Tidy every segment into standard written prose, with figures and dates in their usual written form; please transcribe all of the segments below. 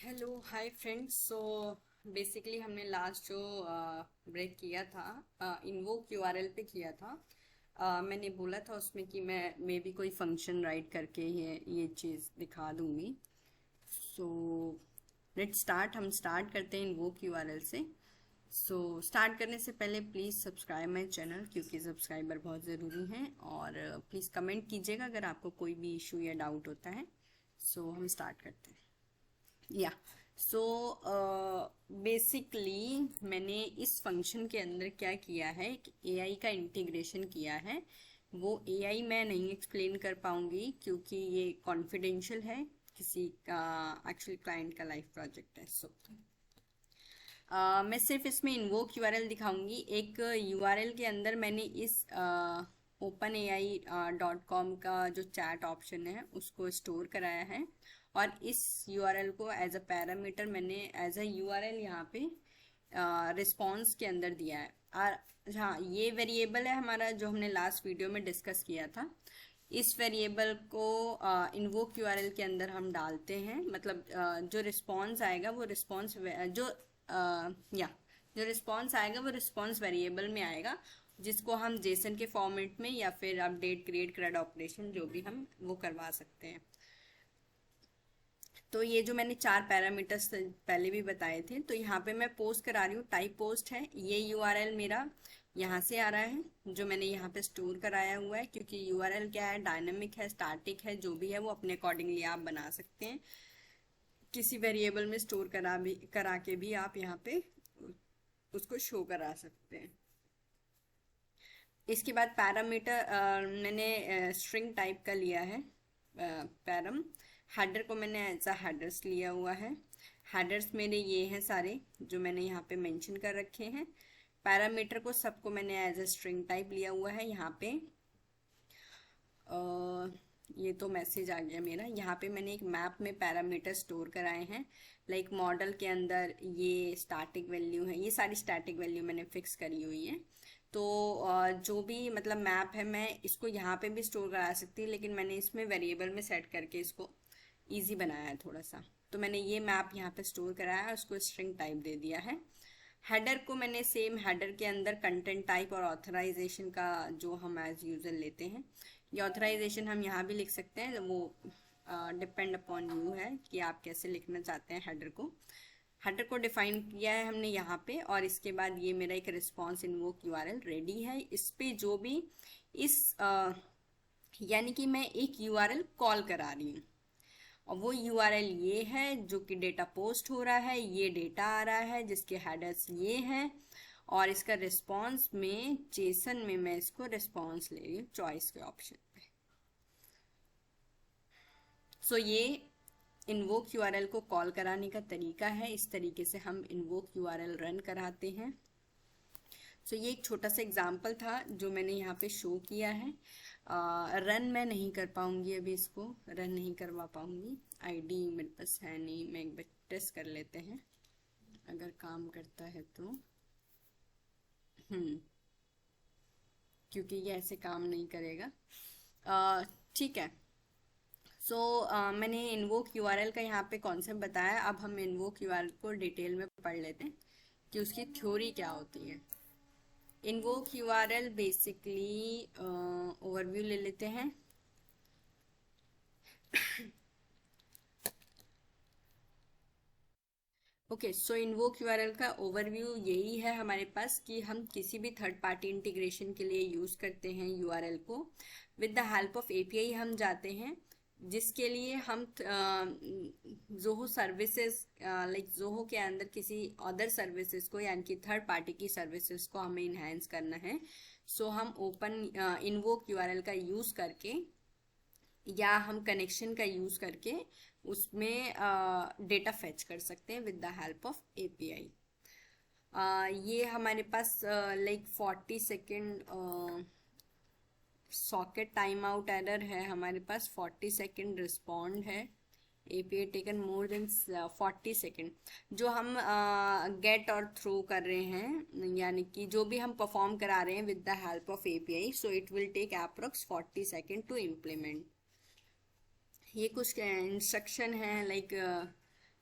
Hello hi friends. So basically हमने last जो break किया था इन्वोक यूआरएल पे किया था। मैंने बोला था उसमें कि मैं मे बी कोई फंक्शन राइट करके ये चीज़ दिखा दूंगी। So let start. हम स्टार्ट करते हैं इन्वोक यूआरएल से। सो स्टार्ट करने से पहले प्लीज़ सब्सक्राइब माई चैनल क्योंकि सब्सक्राइबर बहुत ज़रूरी हैं। और प्लीज़ कमेंट कीजिएगा अगर आपको कोई भी इशू या डाउट होता है। सो हम स्टार्ट करते हैं। या सो बेसिकली मैंने इस फंक्शन के अंदर क्या किया है कि एआई का इंटीग्रेशन किया है। वो एआई मैं नहीं एक्सप्लेन कर पाऊंगी क्योंकि ये कॉन्फिडेंशियल है, किसी का एक्चुअली क्लाइंट का लाइफ प्रोजेक्ट है। सो मैं सिर्फ इसमें इन्वोक यूआरएल दिखाऊंगी। एक यूआरएल के अंदर मैंने इस openai.com का जो चैट ऑप्शन है उसको स्टोर कराया है और इस यूआरएल को एज अ पैरामीटर मैंने एज अ यूआरएल यहाँ पे रिस्पॉन्स के अंदर दिया है। और हाँ, ये वेरिएबल है हमारा जो हमने लास्ट वीडियो में डिस्कस किया था। इस वेरिएबल को इन्वोक यूआरएल के अंदर हम डालते हैं। मतलब जो रिस्पॉन्स आएगा वो रिस्पॉन्स जो या जो रिस्पॉन्स आएगा वो रिस्पॉन्स वेरिएबल में आएगा, जिसको हम जेसन के फॉर्मेट में या फिर अपडेट क्रिएट क्रेड ऑपरेशन जो भी हम वो करवा सकते हैं। तो ये जो मैंने चार पैरामीटर्स पहले भी बताए थे, तो यहाँ पे मैं पोस्ट करा रही हूँ। टाइप पोस्ट है, ये यूआरएल मेरा यहाँ से आ रहा है जो मैंने यहाँ पे स्टोर कराया हुआ है। क्योंकि यूआरएल क्या है, डायनामिक है, स्टैटिक है, जो भी है वो अपने अकॉर्डिंगली आप बना सकते हैं। किसी वेरिएबल में स्टोर करा के भी आप यहाँ पे उसको शो करा सकते हैं। इसके बाद पैरामीटर मैंने स्ट्रिंग टाइप का लिया है पैरम। हेडर को मैंने एज अ हेडर्स लिया हुआ है। हेडर्स मेरे ये हैं सारे जो मैंने यहाँ पे मेंशन कर रखे हैं। पैरामीटर को सबको मैंने एज अ स्ट्रिंग टाइप लिया हुआ है। यहाँ पे ये तो मैसेज आ गया मेरा। यहाँ पे मैंने एक मैप में पैरामीटर स्टोर कराए हैं। लाइक मॉडल के अंदर ये स्टैटिक वैल्यू है, ये सारी स्टैटिक वैल्यू मैंने फिक्स करी हुई है। तो जो भी मतलब मैप है मैं इसको यहाँ पे भी स्टोर करा सकती हूँ, लेकिन मैंने इसमें वेरिएबल में सेट करके इसको ईजी बनाया है थोड़ा सा। तो मैंने ये मैप यहाँ पे स्टोर कराया है, उसको स्ट्रिंग टाइप दे दिया है। हेडर को मैंने सेम हेडर के अंदर कंटेंट टाइप और ऑथराइजेशन का जो हम एज यूजर लेते हैं, ये ऑथराइजेशन हम यहाँ भी लिख सकते हैं। वो डिपेंड अपॉन यू है कि आप कैसे लिखना चाहते हैं हेडर को। हेडर को डिफाइन किया है हमने यहाँ पे। और इसके बाद ये मेरा एक रिस्पॉन्स इन्वोक यूआरएल रेडी है। इस पे जो भी इस यानी कि मैं एक यूआरएल कॉल करा रही हूँ और वो यूआरएल ये है जो कि डेटा पोस्ट हो रहा है, ये डेटा आ रहा है जिसके हेडर्स ये हैं। और इसका रिस्पॉन्स में जेसन में मैं इसको रिस्पॉन्स ले रही हूँ चॉइस के ऑप्शन पे। सो ये इन्वोक यूआरएल को कॉल कराने का तरीका है। इस तरीके से हम इन्वोक यूआरएल रन कराते हैं। सो ये एक छोटा सा एग्जाम्पल था जो मैंने यहाँ पे शो किया है। रन मैं नहीं कर पाऊंगी, अभी इसको रन नहीं करवा पाऊंगी। आईडी मेरे पास है नहीं। मैं एक बार टेस्ट कर लेते हैं अगर काम करता है तो। हम्म क्योंकि ये ऐसे काम नहीं करेगा। ठीक है। सो मैंने इन्वोक यूआरएल का यहाँ पे कॉन्सेप्ट बताया। अब हम इन्वोक यूआरएल को डिटेल में पढ़ लेते हैं कि उसकी थ्योरी क्या होती है। इन्वोक यूआरएल बेसिकली ओवरव्यू ले लेते हैं। ओके, सो इन्वोक यूआरएल का ओवरव्यू यही है हमारे पास कि हम किसी भी थर्ड पार्टी इंटीग्रेशन के लिए यूज़ करते हैं यूआरएल को। With the help of API हम जाते हैं, जिसके लिए हम जोहो सर्विसेज लाइक जोहो के अंदर किसी अदर सर्विसेज को यानी कि थर्ड पार्टी की सर्विसेज को हमें इन्हेंस करना है। सो हम ओपन इन्वोक यूआरएल का यूज़ करके या हम कनेक्शन का यूज़ करके उसमें डेटा फेच कर सकते हैं with the help of API. ये हमारे पास like 40 second socket time out error है। हमारे पास 40 सेकेंड रिस्पॉन्ड है। API taken more than 40 second. जो हम गेट और थ्रो कर रहे हैं यानी कि जो भी हम परफॉर्म करा रहे हैं with the help of API, so it will take approx 40 second to implement. ये कुछ इंस्ट्रक्शन है लाइक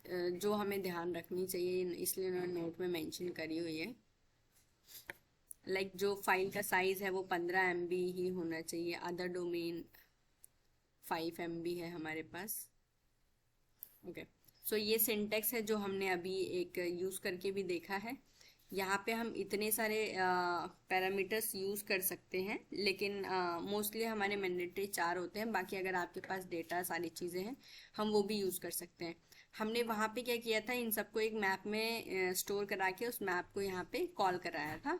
जो हमें ध्यान रखनी चाहिए, इसलिए उन्होंने नोट में मेंशन करी हुई है। लाइक जो फाइल का साइज है वो 15 MB ही होना चाहिए। अदर डोमेन 5 MB है हमारे पास। ओके, सो ये सिंटेक्स है जो हमने अभी एक यूज़ करके भी देखा है। यहाँ पे हम इतने सारे पैरामीटर्स यूज़ कर सकते हैं, लेकिन मोस्टली हमारे मैंडेटरी 4 होते हैं। बाकी अगर आपके पास डेटा सारी चीज़ें हैं, हम वो भी यूज़ कर सकते हैं। हमने वहाँ पे क्या किया था, इन सबको एक मैप में स्टोर करा के उस मैप को यहाँ पे कॉल कराया था।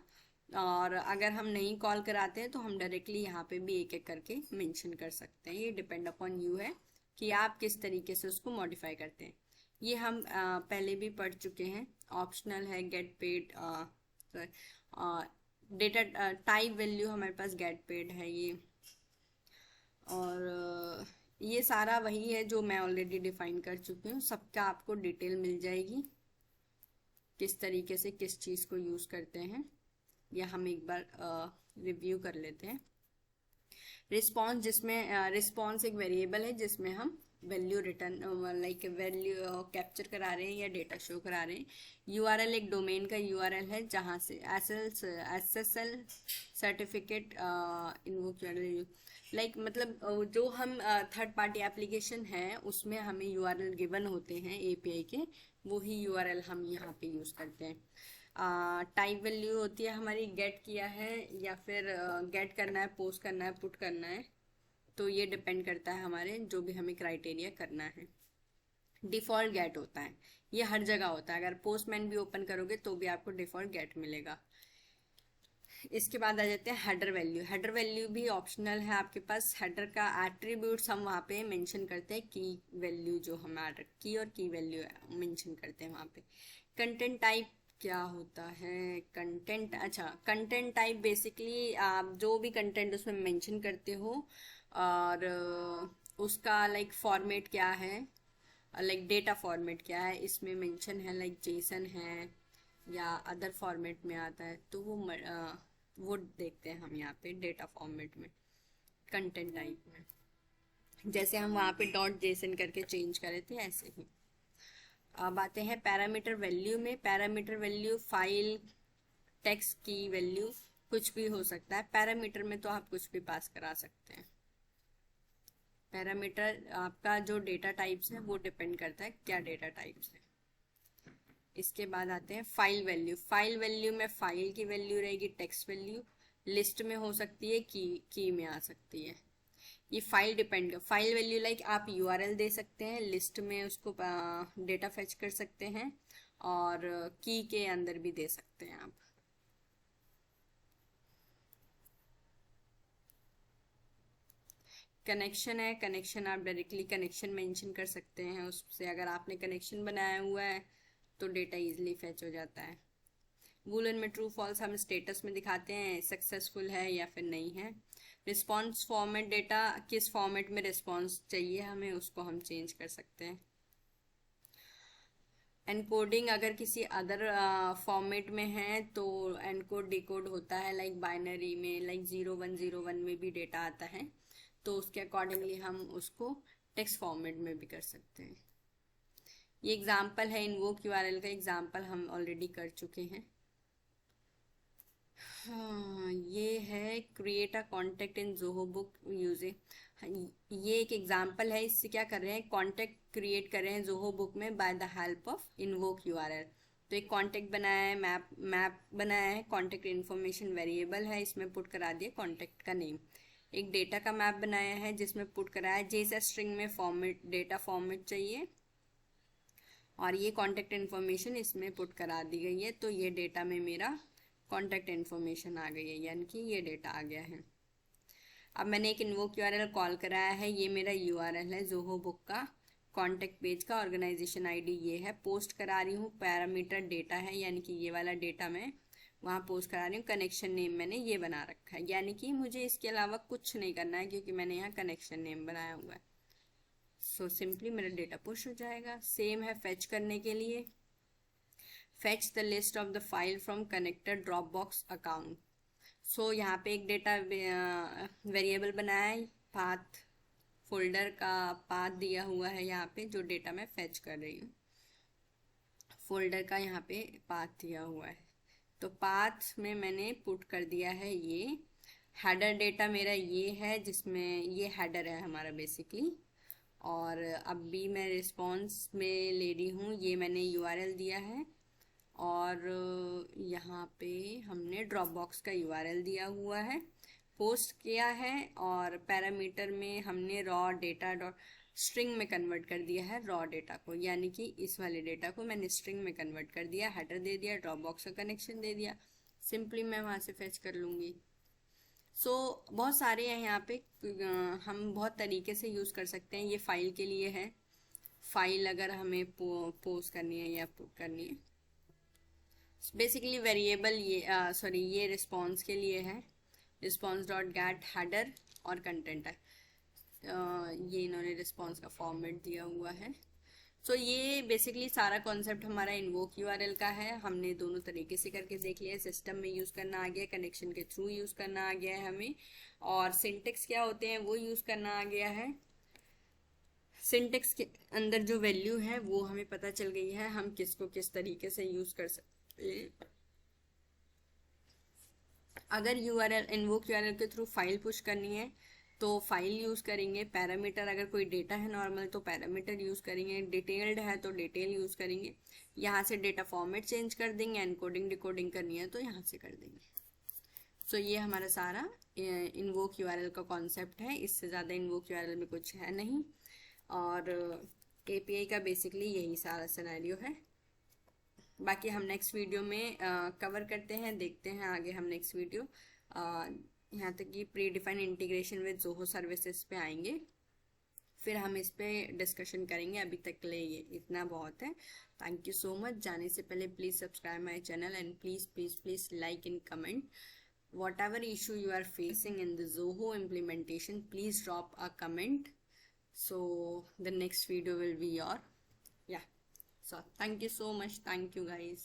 और अगर हम नहीं कॉल कराते हैं तो हम डायरेक्टली यहाँ पे भी एक एक करके मेंशन कर सकते हैं। ये डिपेंड अपॉन यू है कि आप किस तरीके से उसको मॉडिफाई करते हैं। ये हम पहले भी पढ़ चुके हैं। ऑप्शनल है get paid, data type value हमारे पास गेट पेड है ये। और ये सारा वही है जो मैं ऑलरेडी डिफाइन कर चुकी हूँ। सबका आपको डिटेल मिल जाएगी, किस तरीके से किस चीज़ को यूज़ करते हैं। या हम एक बार रिव्यू कर लेते हैं। रिस्पॉन्स, जिसमें रिस्पॉन्स एक वेरिएबल है जिसमें हम value return like value capture करा रहे हैं या डेटा शो करा रहे हैं। यूआरएल एक डोमेन का यूआरएल है जहाँ से एसएसएल सर्टिफिकेट इन्वोक लाइक मतलब जो हम थर्ड पार्टी एप्लीकेशन है उसमें हमें यूआरएल गिवन होते हैं एपीआई के, वही यूआरएल हम यहाँ पे यूज़ करते हैं। टाइप वैल्यू होती है हमारी गेट किया है या फिर गेट करना है, पोस्ट करना है, पुट करना है, तो ये डिपेंड करता है हमारे जो भी हमें क्राइटेरिया करना है। डिफ़ॉल्ट गेट होता है, ये हर जगह होता है। अगर पोस्टमैन भी ओपन करोगे तो भी आपको डिफ़ॉल्ट गेट मिलेगा। इसके बाद आ जाते हैं हेडर वैल्यू। हेडर वैल्यू भी ऑप्शनल है आपके पास। हेडर का एट्रीब्यूट्स हम वहाँ पे मेंशन करते हैं, की वैल्यू जो हम की और की वैल्यू मेंशन करते हैं वहाँ पे। कंटेंट टाइप क्या होता है? कंटेंट, अच्छा, कंटेंट टाइप बेसिकली आप जो भी कंटेंट उसमें मेंशन करते हो और उसका लाइक फॉर्मेट क्या है, लाइक डेटा फॉर्मेट क्या है, इसमें मेंशन है, लाइक जेसन है या अदर फॉर्मेट में आता है, तो वो देखते हैं हम यहाँ पे डेटा फॉर्मेट में, कंटेंट टाइप में। जैसे हम वहाँ पे डॉट जेसन करके चेंज करे थे ऐसे ही। अब आते हैं पैरामीटर वैल्यू में। पैरामीटर वैल्यू फाइल, टेक्स्ट की वैल्यू कुछ भी हो सकता है। पैरामीटर में तो आप कुछ भी पास करा सकते हैं। पैरामीटर आपका जो डेटा टाइप्स है वो डिपेंड करता है क्या डेटा टाइप्स है। इसके बाद आते हैं फाइल वैल्यू। फाइल वैल्यू में फाइल की वैल्यू रहेगी, टेक्स्ट वैल्यू लिस्ट में हो सकती है, की में आ सकती है। ये फाइल डिपेंड कर, फाइल वैल्यू लाइक आप यूआरएल दे सकते हैं, लिस्ट में उसको डेटा फेच कर सकते हैं और की के अंदर भी दे सकते हैं आप। कनेक्शन है, कनेक्शन आप डायरेक्टली कनेक्शन मेंशन कर सकते हैं उससे। अगर आपने कनेक्शन बनाया हुआ है तो डेटा इजीली फेच हो जाता है। बूलियन में ट्रू फॉल्स हम स्टेटस में दिखाते हैं, सक्सेसफुल है या फिर नहीं है। रिस्पॉन्स फॉर्मेट, डेटा किस फॉर्मेट में रिस्पॉन्स चाहिए हमें उसको हम चेंज कर सकते हैं। एनकोडिंग अगर किसी अदर फॉर्मेट में है तो एनकोड डिकोड होता है, लाइक बाइनरी में, लाइक 0101 में भी डेटा आता है, तो उसके अकॉर्डिंगली हम उसको टेक्स्ट फॉर्मेट में भी कर सकते हैं। ये एग्जाम्पल है इन्वोक यूआरएल का, एग्जाम्पल हम ऑलरेडी कर चुके हैं। हाँ, ये है create a contact in Zoho book using. ये एक एग्जांपल है। इससे क्या कर रहे हैं, कॉन्टेक्ट क्रिएट कर रहे हैं जोहो बुक में by the help of invoke URL. तो एक कॉन्टेक्ट बनाया है, मैप बनाया है, कॉन्टेक्ट इन्फॉर्मेशन वेरिएबल है, इसमें पुट करा दिया कॉन्टेक्ट का नेम। एक डेटा का मैप बनाया है जिसमें पुट कराया जेसन स्ट्रिंग में फॉर्मेट, डेटा फॉर्मेट चाहिए, और ये कॉन्टेक्ट इन्फॉर्मेशन इसमें पुट करा दी गई है। तो ये डेटा में मेरा कॉन्टैक्ट इन्फॉर्मेशन आ गई है, यानी कि ये डेटा आ गया है। अब मैंने एक इन्वोक यूआरएल कॉल कराया है, ये मेरा यूआरएल है जोहो बुक का, कॉन्टैक्ट पेज का ऑर्गेनाइजेशन आईडी ये है, पोस्ट करा रही हूँ, पैरामीटर डेटा है यानी कि ये वाला डेटा मैं वहाँ पोस्ट करा रही हूँ। कनेक्शन नेम मैंने ये बना रखा है, यानी कि मुझे इसके अलावा कुछ नहीं करना है क्योंकि मैंने यहाँ कनेक्शन नेम बनाया हुआ है। सो सिंपली मेरा डेटा पुश हो जाएगा। सेम है फेच करने के लिए, fetch the list of the file from connected Dropbox account। सो यहाँ पे एक डेटा वेरिएबल बनाया है, पाथ, फोल्डर का पाथ दिया हुआ है यहाँ पे जो डेटा मैं फेच कर रही हूँ। फोल्डर का यहाँ पे पाथ दिया हुआ है। तो पाथ में मैंने पुट कर दिया है ये हेडर डेटा मेरा ये है, जिसमें ये हेडर है हमारा बेसिकली। और अभी मैं रिस्पॉन्स में ले रही हूँ, ये मैंने यूआरएल दिया है और यहाँ पे हमने ड्रॉप बॉक्स का यूआरएल दिया हुआ है, पोस्ट किया है। और पैरामीटर में हमने रॉ डेटा डॉट स्ट्रिंग में कन्वर्ट कर दिया है रॉ डेटा को, यानी कि इस वाले डेटा को मैंने स्ट्रिंग में कन्वर्ट कर दिया, हेडर दे दिया, ड्रॉप बॉक्स का कनेक्शन दे दिया। सिंपली मैं वहाँ से फेच कर लूँगी। बहुत सारे हैं यहाँ पे, हम बहुत तरीके से यूज़ कर सकते हैं। ये फाइल के लिए है, फाइल अगर हमें पोस्ट करनी है या पुट करनी है। बेसिकली वेरिएबल ये रिस्पॉन्स के लिए है, रिस्पॉन्स डॉट गेट हेडर और कंटेंट है। ये इन्होंने रिस्पॉन्स का फॉर्मेट दिया हुआ है। ये बेसिकली सारा कॉन्सेप्ट हमारा इन्वोक यूआरएल का है। हमने दोनों तरीके से करके देख लिया है, सिस्टम में यूज़ करना आ गया, कनेक्शन के थ्रू यूज़ करना आ गया है हमें, और सिंटेक्स क्या होते हैं वो यूज़ करना आ गया है। सिंटेक्स के अंदर जो वैल्यू है वो हमें पता चल गई है, हम किसको किस तरीके से यूज़ कर सकते हैं। अगर यूआरएल इन्वोक यूआरएल के थ्रू फाइल पुश करनी है तो फाइल यूज़ करेंगे। पैरामीटर अगर कोई डेटा है नॉर्मल तो पैरामीटर यूज़ करेंगे, डिटेल्ड है तो डिटेल यूज़ करेंगे। यहाँ से डेटा फॉर्मेट चेंज कर देंगे, एनकोडिंग डिकोडिंग करनी है तो यहाँ से कर देंगे। ये हमारा सारा इन्वोक यूआरएल का कॉन्सेप्ट है। इससे ज़्यादा इन्वोक यूआरएल में कुछ है नहीं, और एपीआई का बेसिकली यही सारा सिनेरियो है। बाकी हम नेक्स्ट वीडियो में कवर करते हैं, देखते हैं आगे हम नेक्स्ट वीडियो यहाँ तक कि pre defined integration with Zoho services पे आएंगे, फिर हम इस पे डिस्कशन करेंगे। अभी तक के लिए ये इतना बहुत है। Thank you so much. जाने से पहले please subscribe my channel and please like and comment whatever issue you are facing in the Zoho implementation. Please drop a comment, so the next video will be your so thank you so much. Thank you guys.